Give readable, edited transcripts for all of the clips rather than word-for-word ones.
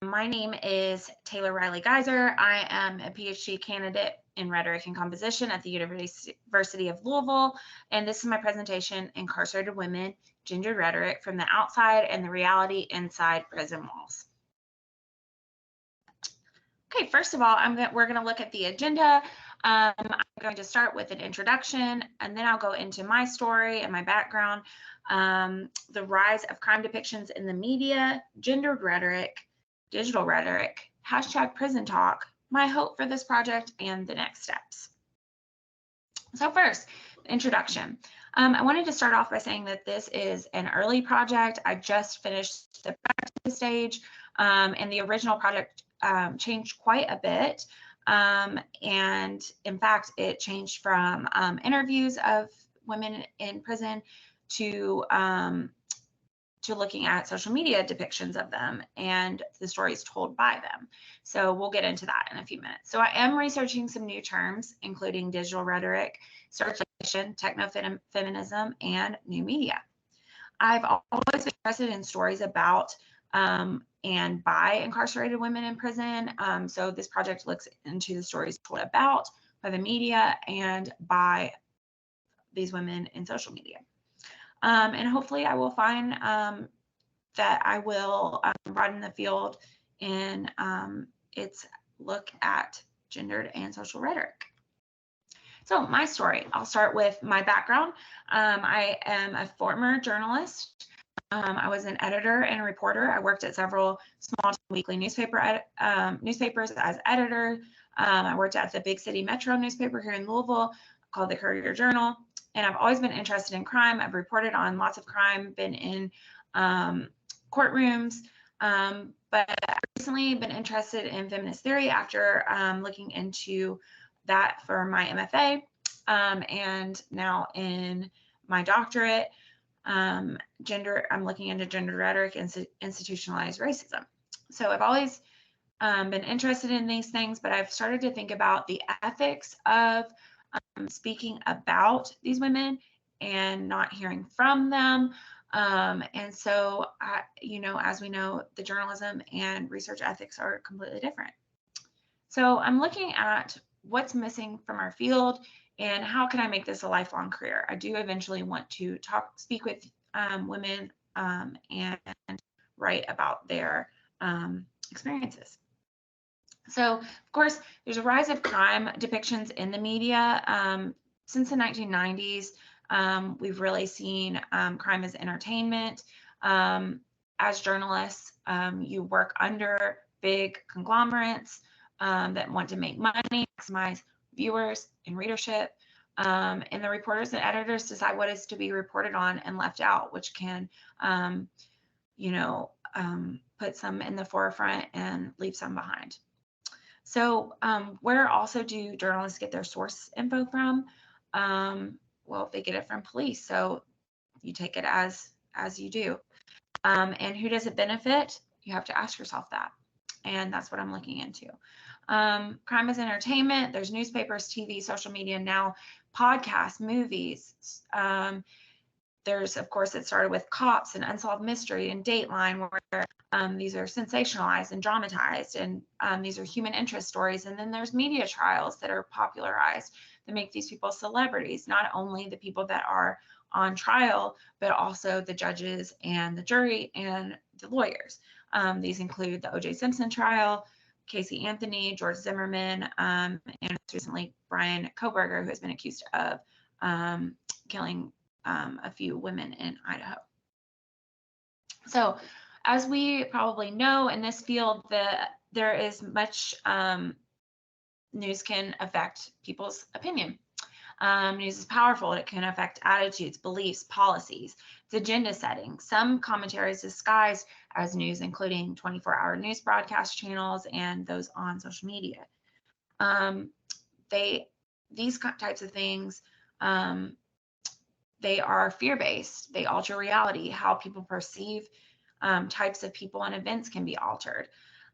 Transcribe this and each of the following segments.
My name is Taylor Riley Geyser. I am a PhD candidate in rhetoric and composition at the University of Louisville, and this is my presentation, Incarcerated Women, Gendered Rhetoric from the Outside and the Reality Inside Prison Walls. Okay, first of all, we're going to look at the agenda. I'm going to start with an introduction, and then I'll go into my story and my background, the rise of crime depictions in the media, gendered rhetoric, digital rhetoric, hashtag prison talk, my hope for this project, and the next steps. So first, introduction. I wanted to start off by saying that this is an early project. I just finished the practice stage, and the original project changed quite a bit. And in fact, it changed from interviews of women in prison to looking at social media depictions of them and the stories told by them. So we'll get into that in a few minutes. So I am researching some new terms, including digital rhetoric, circulation, techno-feminism, and new media. I've always been interested in stories about and by incarcerated women in prison. So this project looks into the stories told about by the media and by these women in social media. And hopefully I will find that I will broaden the field in its look at gendered and social rhetoric. So my story, I'll start with my background. I am a former journalist. I was an editor and a reporter. I worked at several small weekly newspapers as editor. I worked at the big city metro newspaper here in Louisville called the Courier Journal. And I've always been interested in crime. I've reported on lots of crime, been in courtrooms, but I've recently been interested in feminist theory after looking into that for my MFA, and now in my doctorate, I'm looking into gender rhetoric and institutionalized racism. So I've always been interested in these things, but I've started to think about the ethics of speaking about these women and not hearing from them. And so, as we know, the journalism and research ethics are completely different. So I'm looking at what's missing from our field and how can I make this a lifelong career. I do eventually want to speak with women and write about their experiences. So, of course, there's a rise of crime depictions in the media. Since the 1990s, we've really seen crime as entertainment. As journalists, you work under big conglomerates that want to make money, maximize viewers and readership. And the reporters and editors decide what is to be reported on and left out, which can, put some in the forefront and leave some behind. So where also do journalists get their source info from? Well, they get it from police. So you take it as you do. And who does it benefit? You have to ask yourself that. And that's what I'm looking into. Crime is entertainment. There's newspapers, TV, social media, now podcasts, movies. There's, of course, it started with Cops and Unsolved Mystery and Dateline, where these are sensationalized and dramatized, and these are human interest stories. And then there's media trials that are popularized that make these people celebrities, not only the people that are on trial, but also the judges and the jury and the lawyers. These include the O.J. Simpson trial, Casey Anthony, George Zimmerman, and recently Brian Kohberger, who has been accused of killing a few women in Idaho. So as we probably know in this field, there is much news can affect people's opinion. News is powerful. It can affect attitudes, beliefs, policies, it's agenda setting. Some commentaries disguised as news, including 24-hour news broadcast channels and those on social media. These types of things, they are fear-based. They alter reality. How people perceive types of people and events can be altered.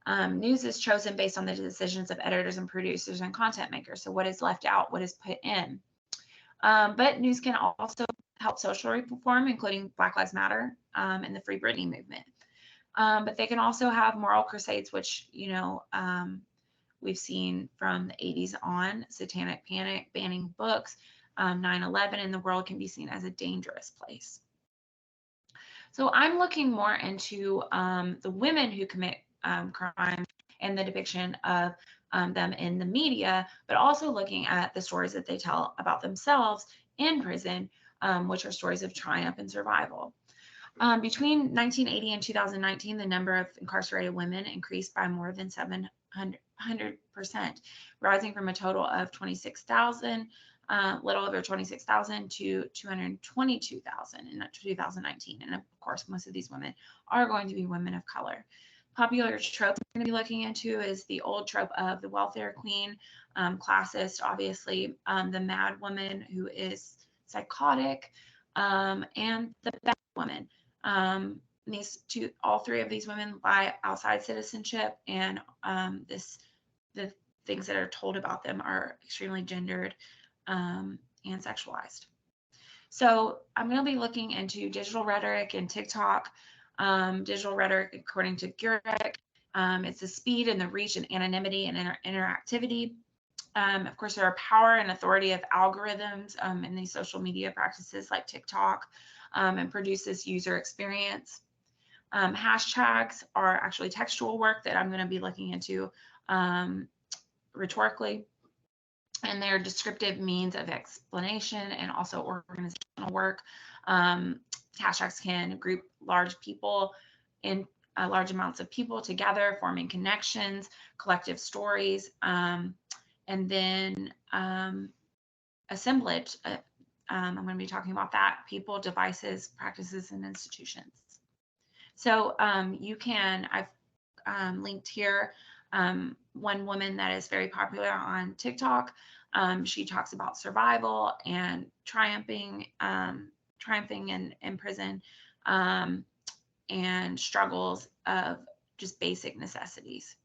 News is chosen based on the decisions of editors and producers and content makers. So what is left out, what is put in. But news can also help social reform, including Black Lives Matter and the Free Britney movement. but they can also have moral crusades, which, we've seen from the 80s on, satanic panic, banning books, 9/11, and the world can be seen as a dangerous place. So I'm looking more into the women who commit crime and the depiction of them in the media, but also looking at the stories that they tell about themselves in prison, which are stories of triumph and survival. Between 1980 and 2019, the number of incarcerated women increased by more than 700%, rising from a total of 26,000, little over 26,000 to 222,000 in 2019. And of course, most of these women are going to be women of color. Popular trope we're going to be looking into is the old trope of the welfare queen, classist, obviously, the mad woman who is psychotic, and the bad woman. All three of these women lie outside citizenship, and the things that are told about them are extremely gendered and sexualized. So I'm going to be looking into digital rhetoric and TikTok. Digital rhetoric, according to Grad, it's the speed and the reach and anonymity and interactivity. Of course, there are power and authority of algorithms in these social media practices like TikTok, and produce this user experience. Hashtags are actually textual work that I'm going to be looking into rhetorically, and they're descriptive means of explanation and also organizational work. Hashtags can group large people in large amounts of people together, forming connections, collective stories, and then assemblage. I'm going to be talking about that: people, devices, practices, and institutions. So I've linked here one woman that is very popular on TikTok. She talks about survival and triumphing in prison, and struggles of just basic necessities.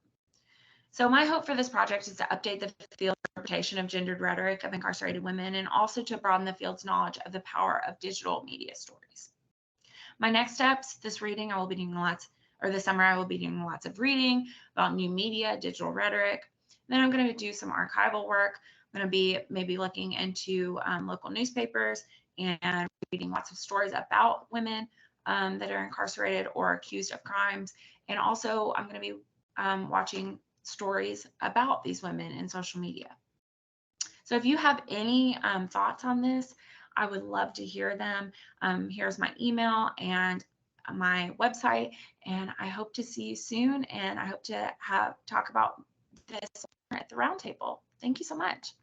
So my hope for this project is to update the field interpretation of gendered rhetoric of incarcerated women, and also to broaden the field's knowledge of the power of digital media stories. My next steps, this summer I will be doing lots of reading about new media, digital rhetoric. Then I'm going to do some archival work. I'm going to be maybe looking into local newspapers and reading lots of stories about women that are incarcerated or accused of crimes. And also I'm going to be watching stories about these women in social media. So if you have any thoughts on this, I would love to hear them. Here's my email and my website, and I hope to see you soon, and I hope to talk about this at the roundtable. Thank you so much.